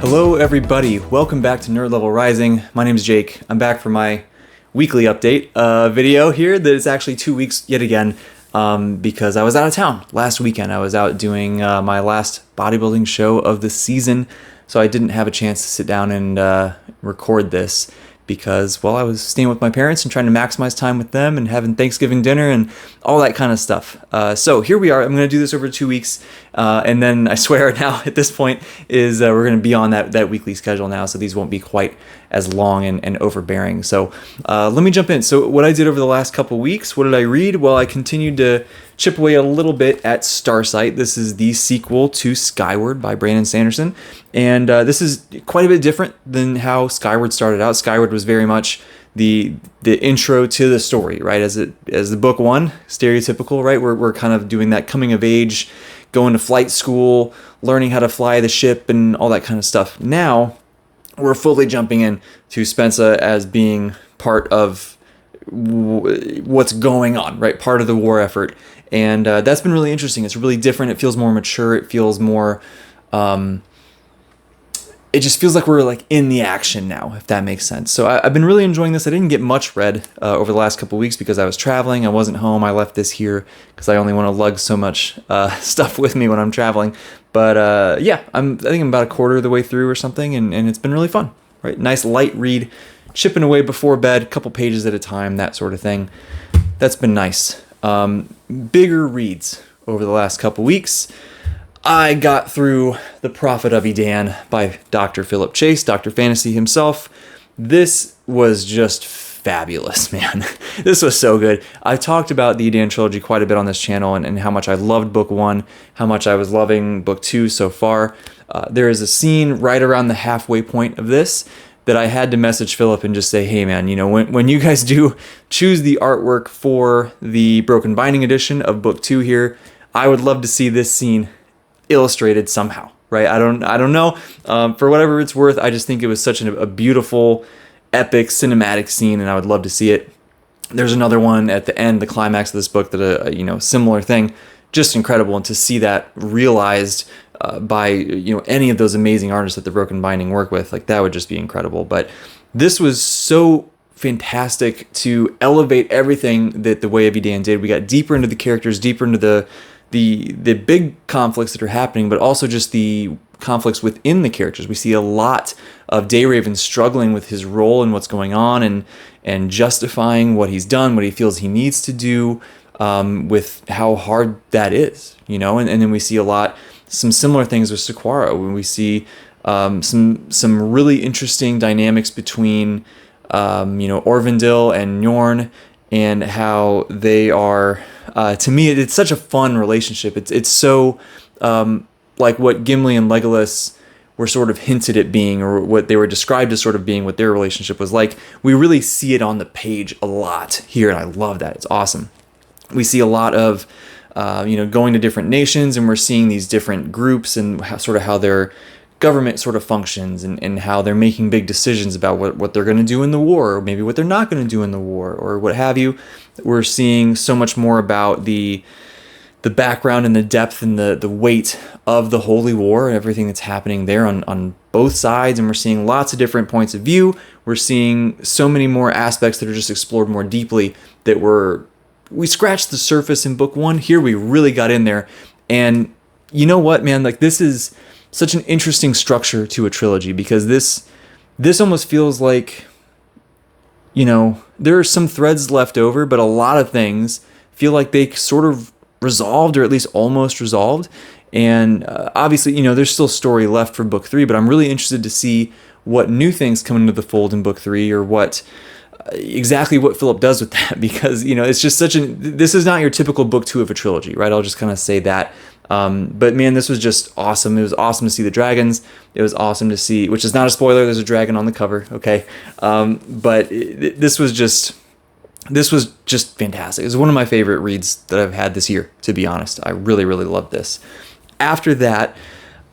Hello everybody, welcome back to Nerd Level Rising. My name is Jake. I'm back for my weekly update video here that is actually 2 weeks yet again because I was out of town last weekend. I was out doing my last bodybuilding show of the season, so I didn't have a chance to sit down and record this because, well, I was staying with my parents and trying to maximize time with them and having Thanksgiving dinner and all that kind of stuff. So here we are. I'm going to do this over 2 weeks. And then I swear now at this point is we're going to be on that weekly schedule now. So these won't be quite as long and overbearing. So let me jump in. So what I did over the last couple weeks, what did I read? Well, I continued to chip away a little bit at Starsight. This is the sequel to Skyward by Brandon Sanderson. And this is quite a bit different than how Skyward started out. Skyward was very much the intro to the story, right? As the book one, stereotypical, right? We're kind of doing that coming of age, going to flight school, learning how to fly the ship and all that kind of stuff. Now we're fully jumping in to Spensa as being part of what's going on, right? Part of the war effort. And that's been really interesting. It's really different. It feels more mature. It feels more, it just feels like we're like in the action now, if that makes sense. So I've been really enjoying this. I didn't get much read over the last couple of weeks because I was traveling. I wasn't home. I left this here because I only want to lug so much stuff with me when I'm traveling. But yeah, I think I'm about a quarter of the way through or something, and it's been really fun, right? Nice light read, chipping away before bed, a couple pages at a time, that sort of thing. That's been nice. Bigger reads over the last couple weeks. I got through The Prophet of Edan by Dr. Philip Chase, Dr. Fantasy himself. This was just fabulous, man. This was so good. I've talked about the Edan trilogy quite a bit on this channel and how much I loved book one, how much I was loving book two so far. There is a scene right around the halfway point of this that I had to message Philip and just say, hey man, you know, when you guys do choose the artwork for the Broken Binding edition of book two here, I would love to see this scene illustrated somehow, right? I don't know. For whatever it's worth, I just think it was such a beautiful, epic cinematic scene, and I would love to see it. There's another one at the end, the climax of this book, that similar thing, just incredible, and to see that realized by any of those amazing artists that the Broken Binding work with, like that would just be incredible. But this was so fantastic to elevate everything that The Way of Edan did. We got deeper into the characters, deeper into the big conflicts that are happening, but also just the conflicts within the characters. We see a lot of Dayraven struggling with his role and what's going on, and justifying what he's done, what he feels he needs to do, with how hard that is, and then we see some similar things with Sequara, when we see some really interesting dynamics between Orvindil and Njorn, and how they are, to me, it's such a fun relationship. It's so like what Gimli and Legolas were sort of hinted at being, or what they were described as sort of being, what their relationship was like. We really see it on the page a lot here, and I love that. It's awesome. We see a lot of going to different nations, and we're seeing these different groups and how their government sort of functions, and how they're making big decisions about what they're going to do in the war, or maybe what they're not going to do in the war, or what have you. We're seeing so much more about the background and the depth and the weight of the Holy War and everything that's happening there on both sides, and we're seeing lots of different points of view. We're seeing so many more aspects that are just explored more deeply that we scratched the surface in book one. Here we really got in there, and you know what, man, like this is such an interesting structure to a trilogy, because this almost feels like, there are some threads left over, but a lot of things feel like they sort of resolved, or at least almost resolved. And obviously, there's still story left for book three, but I'm really interested to see what new things come into the fold in book three, or exactly what Philip does with that, because it's just this is not your typical book two of a trilogy, right? I'll just kind of say that. But man, this was just awesome. It was awesome to see the dragons. It was awesome to see, which is not a spoiler, there's a dragon on the cover, okay? But this was just fantastic. It was one of my favorite reads that I've had this year, to be honest. I really, really loved this. After that,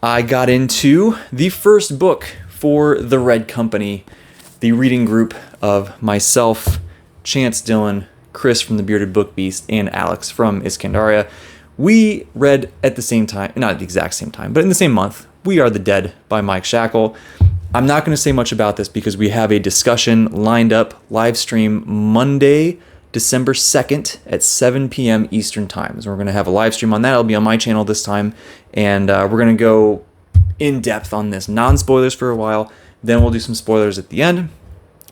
I got into the first book for the Red Company, the reading group of myself, Chance Dillon, Chris from the Bearded Book Beast, and Alex from Iskandaria. we read at the same time, not at the exact same time, but in the same month, We Are the Dead by Mike Shackle. I'm not going to say much about this because we have a discussion lined up, live stream Monday, December 2nd at 7 p.m. Eastern Time. So we're going to have a live stream on that. It'll be on my channel this time. And we're going to go in depth on this, non-spoilers for a while. Then we'll do some spoilers at the end.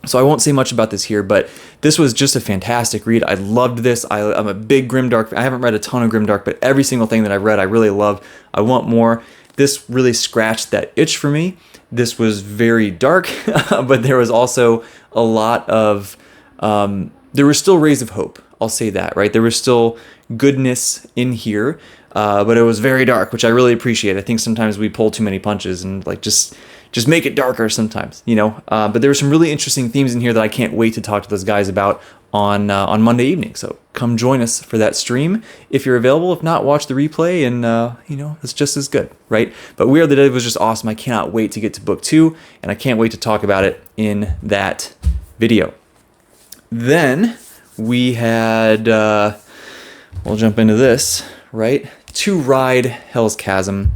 So I won't say much about this here, but this was just a fantastic read. I loved this. I'm a big Grimdark. I haven't read a ton of Grimdark, but every single thing that I've read, I really love. I want more. This really scratched that itch for me. This was very dark, but there was also a lot of, there were still rays of hope. I'll say that, right? There was still goodness in here, but it was very dark, which I really appreciate. I think sometimes we pull too many punches and like just make it darker sometimes, you know? But there were some really interesting themes in here that I can't wait to talk to those guys about on Monday evening. So come join us for that stream if you're available. If not, watch the replay and, you know, it's just as good, right? But We Are the Dead was just awesome. I cannot wait to get to book 2, and I can't wait to talk about it in that video. Then we had, we'll jump into this, right? To Ride Hell's Chasm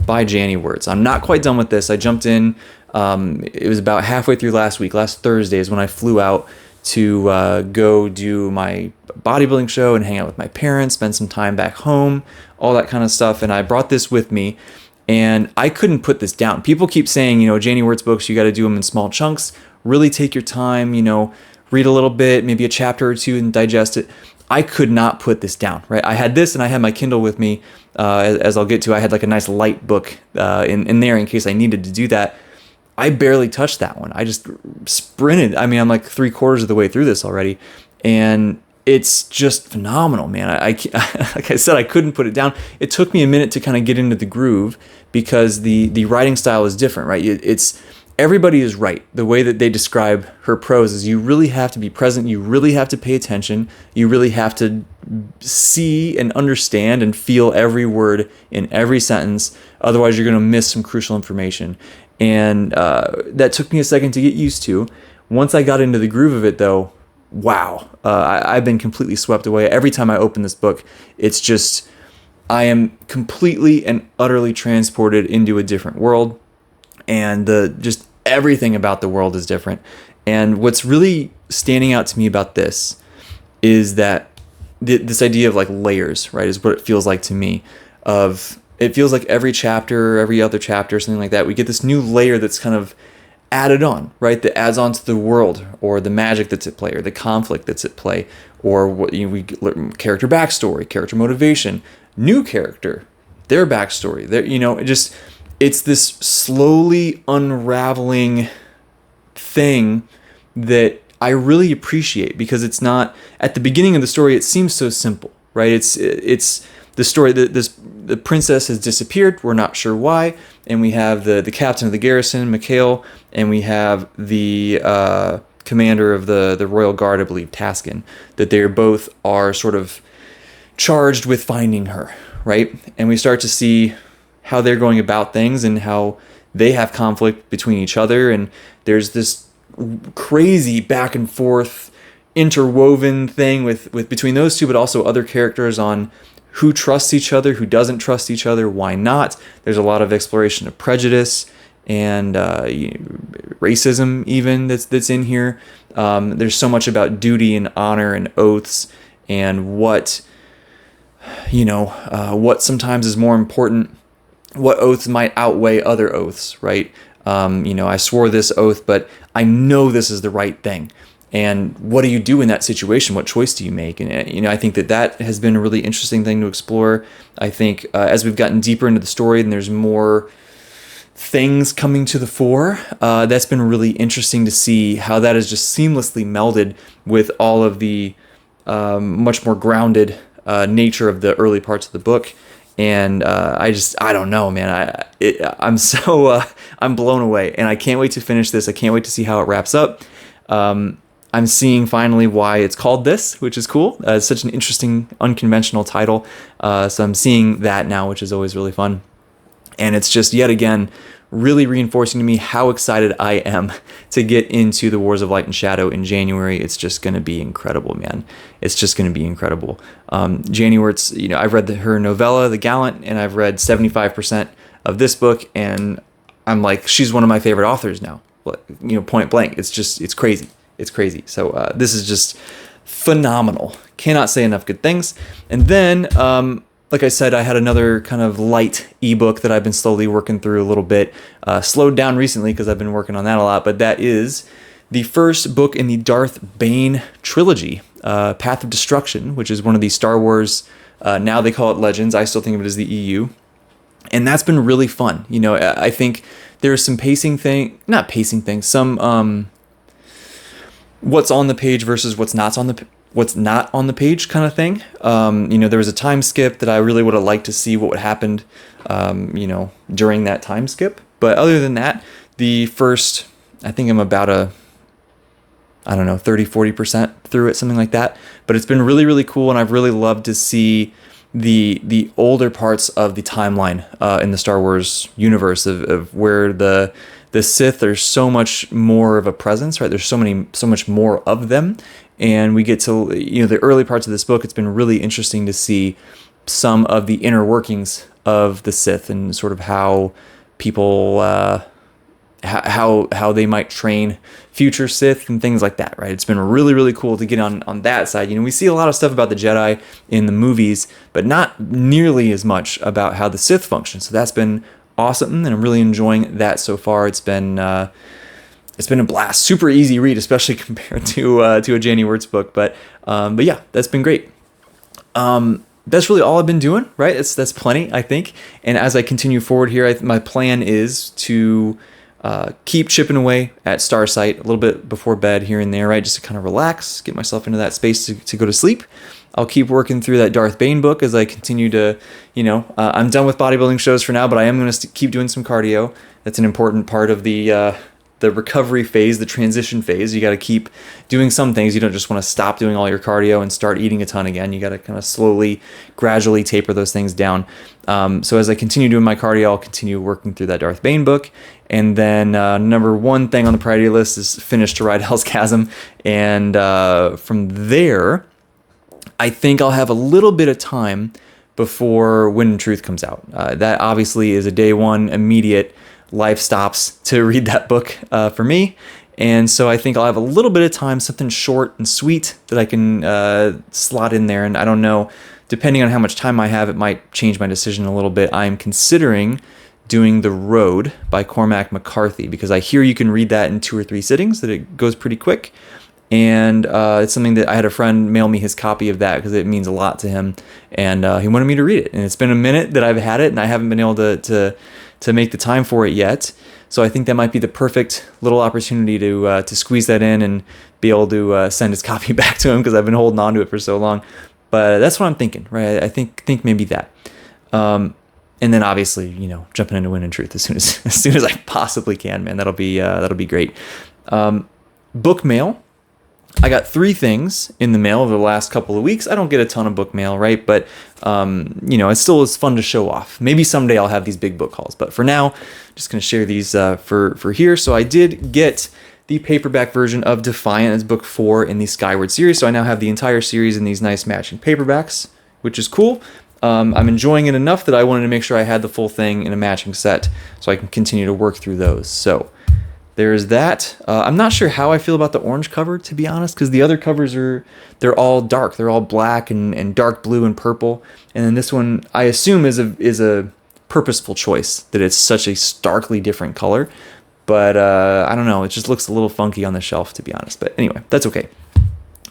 by Janny Wurts. I'm not quite done with this. I jumped in, it was about halfway through last week. Last Thursday is when I flew out to go do my bodybuilding show and hang out with my parents, spend some time back home, all that kind of stuff. And I brought this with me, and I couldn't put this down. People keep saying, you know, Janny Wurts books, you got to do them in small chunks, really take your time, you know, read a little bit, maybe a chapter or two and digest it. I could not put this down, right? I had this and I had my Kindle with me, as I'll get to. I had like a nice light book in there in case I needed to do that. I barely touched that one. I just sprinted. I mean, I'm like 3/4 of the way through this already, and it's just phenomenal, man. I like I said, I couldn't put it down. It took me a minute to kind of get into the groove because the writing style is different, right? It's everybody is right. The way that they describe her prose is you really have to be present. You really have to pay attention. You really have to see and understand and feel every word in every sentence. Otherwise, you're going to miss some crucial information. And that took me a second to get used to. Once I got into the groove of it, though, wow, I've been completely swept away. Every time I open this book, it's just, I am completely and utterly transported into a different world. And just everything about the world is different. And what's really standing out to me about this is that this idea of like layers, right, is what it feels like to me. It feels like every chapter, every other chapter, something like that, we get this new layer that's kind of added on, right? That adds on to the world, or the magic that's at play, or the conflict that's at play, or what we character backstory, character motivation, new character, their backstory, it's this slowly unraveling thing that I really appreciate, because it's not, at the beginning of the story, it seems so simple, right? It's the story that the princess has disappeared. We're not sure why. And we have the captain of the garrison, Mikhail, and we have the commander of the Royal Guard, I believe, Taskin, that they both are sort of charged with finding her, right? And we start to see how they're going about things and how they have conflict between each other. And there's this crazy back and forth interwoven thing with between those two, but also other characters on who trusts each other, who doesn't trust each other, why not. There's a lot of exploration of prejudice and racism even that's in here. There's so much about duty and honor and oaths, and what sometimes is more important, what oaths might outweigh other oaths, right? I swore this oath, but I know this is the right thing. And what do you do in that situation? What choice do you make? And, I think that has been a really interesting thing to explore. I think as we've gotten deeper into the story and there's more things coming to the fore, that's been really interesting to see how that is just seamlessly melded with all of the much more grounded nature of the early parts of the book. And I don't know, man. I'm blown away, and I can't wait to finish this. I can't wait to see how it wraps up. I'm seeing finally why it's called this, which is cool. It's such an interesting, unconventional title. So I'm seeing that now, which is always really fun. And it's just, yet again, really reinforcing to me how excited I am to get into the Wars of Light and Shadow in January. It's just going to be incredible, man. It's just going to be incredible. Janny Wurts, I've read her novella, The Gallant, and I've read 75% of this book, and I'm like, she's one of my favorite authors now. Point blank. It's crazy. It's crazy. So this is just phenomenal. Cannot say enough good things. And then, like I said, I had another kind of light ebook that I've been slowly working through a little bit. Slowed down recently because I've been working on that a lot, but that is the first book in the Darth Bane trilogy, Path of Destruction, which is one of the Star Wars, now they call it Legends. I still think of it as the EU. And that's been really fun. I think there's some some what's on the page versus what's not on the page kind of thing. There was a time skip that I really would have liked to see what would happen, during that time skip. But other than that, the first, I think I'm about 30-40% through it, something like that. But it's been really, really cool, and I've really loved to see the older parts of the timeline in the Star Wars universe of where the Sith are so much more of a presence, right? There's so much more of them, and we get to the early parts of this book. It's been really interesting to see some of the inner workings of the Sith and sort of how people how they might train future Sith and things like that, right? It's been really, really cool to get on that side. We see a lot of stuff about the Jedi in the movies, but not nearly as much about how the Sith function. So that's been awesome, and I'm really enjoying that so far. It's been a blast. Super easy read, especially compared to a Janny Wurts book. But yeah, that's been great. That's really all I've been doing, right? That's plenty, I think. And as I continue forward here, my plan is to keep chipping away at Starsight a little bit before bed here and there, right? Just to kind of relax, get myself into that space to go to sleep. I'll keep working through that Darth Bane book as I continue to, I'm done with bodybuilding shows for now, but I am going to keep doing some cardio. That's an important part of the recovery phase, the transition phase. You got to keep doing some things. You don't just want to stop doing all your cardio and start eating a ton again. You got to kind of slowly, gradually taper those things down. So as I continue doing my cardio, I'll continue working through that Darth Bane book. And then number one thing on the priority list is finish To Ride Hell's Chasm. And from there, I think I'll have a little bit of time before Wind and Truth comes out. That obviously is a day one immediate life stops to read that book for me. And so I think I'll have a little bit of time, something short and sweet that I can slot in there. And I don't know, depending on how much time I have, it might change my decision a little bit. I'm considering doing The Road by Cormac McCarthy, because I hear you can read that in 2 or 3 sittings, that it goes pretty quick. And it's something that I had a friend mail me his copy of that because it means a lot to him. And he wanted me to read it. And it's been a minute that I've had it, and I haven't been able to make the time for it yet. So I think that might be the perfect little opportunity to squeeze that in and be able to send his copy back to him, because I've been holding on to it for so long. But that's what I'm thinking, right? I think maybe that. And then obviously, jumping into Wind and Truth as soon as I possibly can, man. That'll be great. Book mail. I got 3 things in the mail over the last couple of weeks. I don't get a ton of book mail, right? But, it still is fun to show off. Maybe someday I'll have these big book hauls. But for now, just going to share these for here. So I did get the paperback version of Defiant as book 4 in the Skyward series. So I now have the entire series in these nice matching paperbacks, which is cool. I'm enjoying it enough that I wanted to make sure I had the full thing in a matching set so I can continue to work through those. So there's that. I'm not sure how I feel about the orange cover, to be honest, because the other covers they're all dark. They're all black and dark blue and purple. And then this one, I assume, is a purposeful choice, that it's such a starkly different color. But I don't know. It just looks a little funky on the shelf, to be honest. But anyway, that's okay.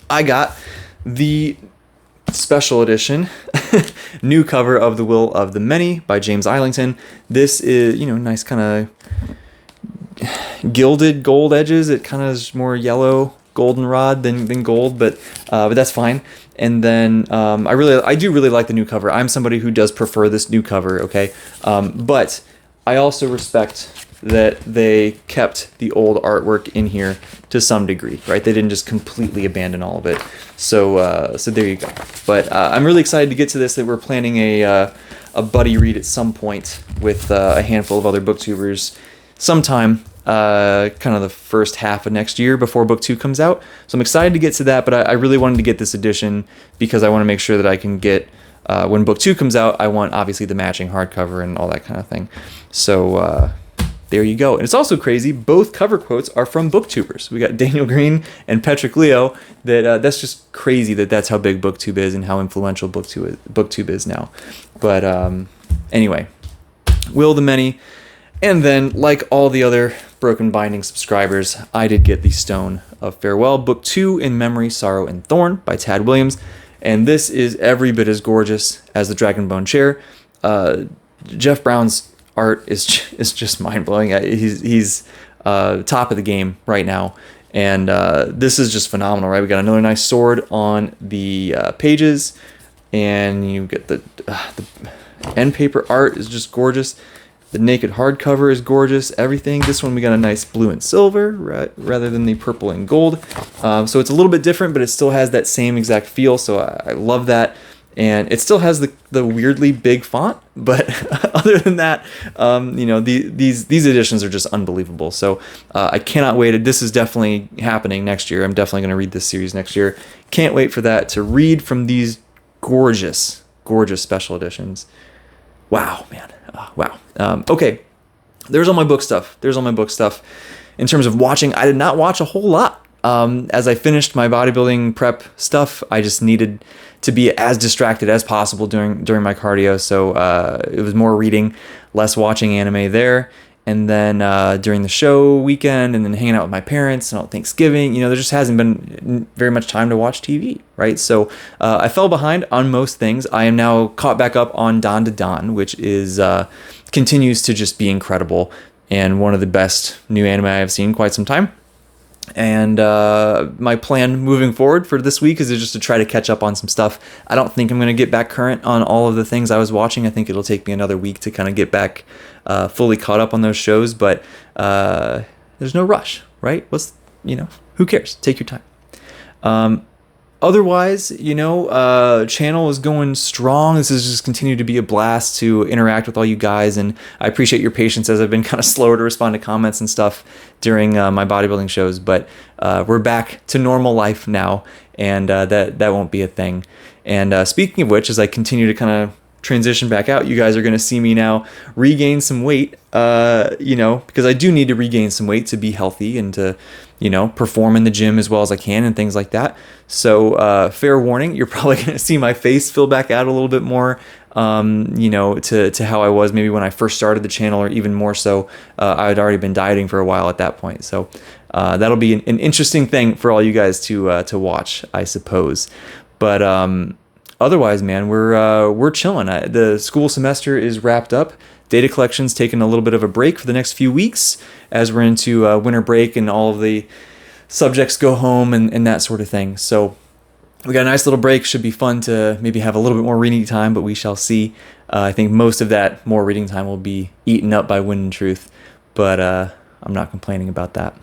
I got the special edition new cover of The Will of the Many by James Islington. This is, nice kind of gilded gold edges. It kind of is more yellow goldenrod than gold, but that's fine. And then I do really like the new cover. I'm somebody who does prefer this new cover, okay? But I also respect that they kept the old artwork in here to some degree, right? They didn't just completely abandon all of it. So there you go. But I'm really excited to get to this. That we're planning a a buddy read at some point with a handful of other booktubers sometime kind of the first half of next year before book 2 comes out. So I'm excited to get to that, but I really wanted to get this edition because I want to make sure that I can get, when book 2 comes out, I want obviously the matching hardcover and all that kind of thing. So there you go. And it's also crazy, both cover quotes are from booktubers. We got Daniel Green and Patrick Leo. That's just crazy that's how big booktube is and how influential booktube is now. But anyway, Will the Many. And then, like all the other Broken Binding subscribers, I did get the Stone of Farewell, Book 2, In Memory, Sorrow, and Thorn by Tad Williams. And this is every bit as gorgeous as the Dragonbone chair. Jeff Brown's art is just mind-blowing. He's top of the game right now. And this is just phenomenal, right? We got another nice sword on the pages. And you get the end paper art is just gorgeous. The naked hardcover is gorgeous. Everything. This one we got a nice blue and silver rather than the purple and gold. So it's a little bit different, but it still has that same exact feel. So I love that. And it still has the weirdly big font. But other than that, these editions are just unbelievable. So I cannot wait. This is definitely happening next year. I'm definitely going to read this series next year. Can't wait for that, to read from these gorgeous, gorgeous special editions. Wow, man. Wow. Okay. There's all my book stuff. In terms of watching, I did not watch a whole lot. As I finished my bodybuilding prep stuff, I just needed to be as distracted as possible during my cardio. So it was more reading, less watching anime there. And then during the show weekend, and then hanging out with my parents and on Thanksgiving, there just hasn't been very much time to watch TV, right? So I fell behind on most things. I am now caught back up on Dawn to Dawn, which is continues to just be incredible and one of the best new anime I have seen in quite some time. And my plan moving forward for this week is just to try to catch up on some stuff. I don't think I'm going to get back current on all of the things I was watching. I think it'll take me another week to kind of get back fully caught up on those shows. But there's no rush, right? Who cares? Take your time. Otherwise, channel is going strong. This has just continued to be a blast to interact with all you guys, and I appreciate your patience as I've been kind of slower to respond to comments and stuff during my bodybuilding shows. But we're back to normal life now, and that won't be a thing. And speaking of which, as I continue to kind of transition back out, you guys are going to see me now regain some weight, because I do need to regain some weight to be healthy and to perform in the gym as well as I can and things like that. So fair warning, you're probably going to see my face fill back out a little bit more, to how I was maybe when I first started the channel, or even more so. I had already been dieting for a while at that point. So that'll be an interesting thing for all you guys to watch, I suppose. But otherwise, man, we're chilling. The school semester is wrapped up. Data collection's taken a little bit of a break for the next few weeks as we're into winter break and all of the subjects go home and that sort of thing. So we got a nice little break. Should be fun to maybe have a little bit more reading time, but we shall see. I think most of that more reading time will be eaten up by Wind and Truth, but I'm not complaining about that.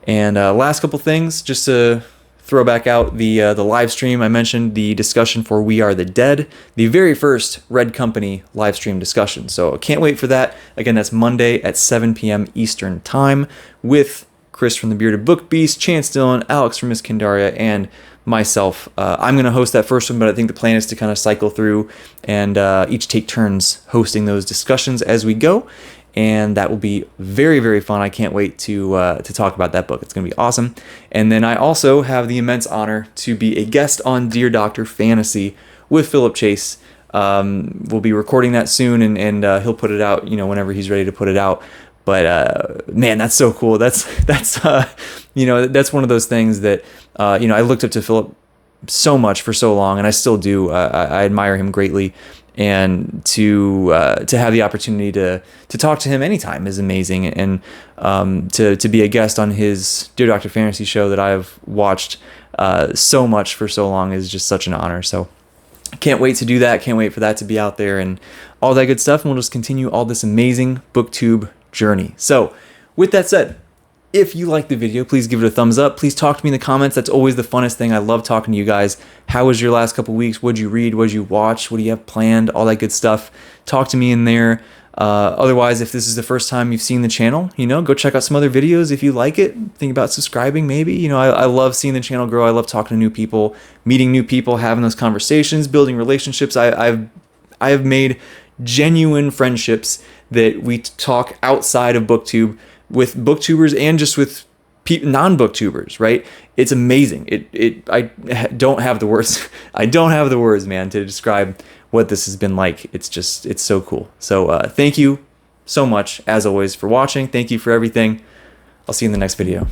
And last couple things, just to throw back out the live stream. I mentioned the discussion for We Are the Dead, the very first Red Company live stream discussion. So can't wait for that. Again, that's Monday at 7 p.m. Eastern Time with Chris from the Bearded Book Beast, Chance Dillon, Alex from Miss Kindaria, and myself. I'm going to host that first one, but I think the plan is to kind of cycle through and each take turns hosting those discussions as we go. And that will be very, very fun. I can't wait to talk about that book. It's going to be awesome. And then I also have the immense honor to be a guest on Dear Dr. Fantasy with Philip Chase. We'll be recording that soon, and he'll put it out, whenever he's ready to put it out. But man, that's so cool. That's one of those things that I looked up to Philip so much for so long, and I still do. I admire him greatly. And to have the opportunity to talk to him anytime is amazing, and to be a guest on his Dear Dr. Fantasy show that I've watched so much for so long is just such an honor. So can't wait to do that. Can't wait for that to be out there and all that good stuff. And we'll just continue all this amazing BookTube journey. So with that said, If you like the video, please give it a thumbs up. Please talk to me in the comments. That's always the funnest thing. I love talking to you guys. How was your last couple weeks? What'd you read? What'd you watch? What do you have planned? All that good stuff. Talk to me in there. Otherwise, if this is the first time you've seen the channel, go check out some other videos. If you like it, think about subscribing maybe. I love seeing the channel grow. I love talking to new people, meeting new people, having those conversations, building relationships. I have made genuine friendships that we talk outside of BookTube with booktubers and just with non-booktubers, right? It's amazing. I don't have the words. I don't have the words, man, to describe what this has been like. It's so cool. So thank you so much, as always, for watching. Thank you for everything. I'll see you in the next video.